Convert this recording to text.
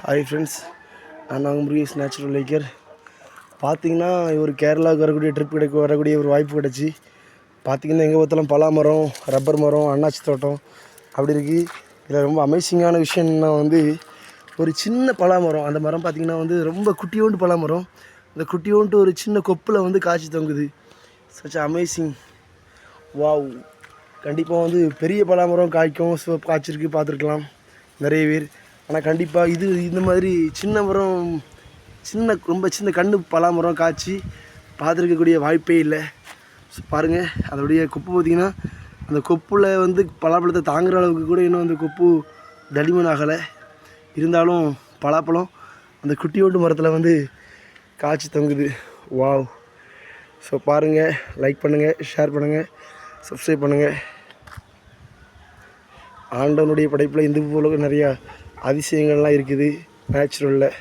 Hi friends, நான் நாங்கள் Murugesh natural liquor. பார்த்தீங்கன்னா ஒரு கேரளாவுக்கு வரக்கூடிய ட்ரிப் வரக்கூடிய ஒரு வாய்ப்பு கிடச்சி. பார்த்திங்கன்னா எங்கே பார்த்தாலும் பலா மரம், ரப்பர் மரம், அன்னாச்சி தோட்டம் அப்படி இருக்குது. இதில் ரொம்ப அமேசிங்கான விஷயம்னா ஒரு சின்ன பலா மரம். அந்த மரம் பார்த்திங்கன்னா ரொம்ப குட்டியோண்டு பலா மரம். இந்த குட்டியோண்டு ஒரு சின்ன கொப்பில் காய்ச்சி தொங்குது. Such amazing. வாவ்! கண்டிப்பாக பெரிய பலா மரம் காய்க்கும், காய்ச்சிருக்கு, பார்த்துருக்கலாம் நிறைய பேர். ஆனால் கண்டிப்பாக இந்த மாதிரி சின்ன மரம், ரொம்ப சின்ன கன்று பலாமரம் காய்ச்சி பார்த்துருக்கக்கூடிய வாய்ப்பே இல்லை. ஸோ பாருங்கள், அதோடைய கொப்பு பார்த்திங்கன்னா அந்த கொப்பில் பலாப்பழத்தை தாங்குகிற அளவுக்கு கூட இன்னும் அந்த கொப்பு தடிமன் ஆகலை. இருந்தாலும் பலாப்பழம் அந்த குட்டியோண்டு மரத்தில் காய்ச்சி தொங்குது. வாவ்! ஸோ பாருங்கள், லைக் பண்ணுங்கள், ஷேர் பண்ணுங்கள், சப்ஸ்கிரைப் பண்ணுங்கள். ஆண்டவனுடைய படைப்பில் இந்த போல நிறையா அதிசயங்கள்லாம் இருக்குது நேச்சுரலில்.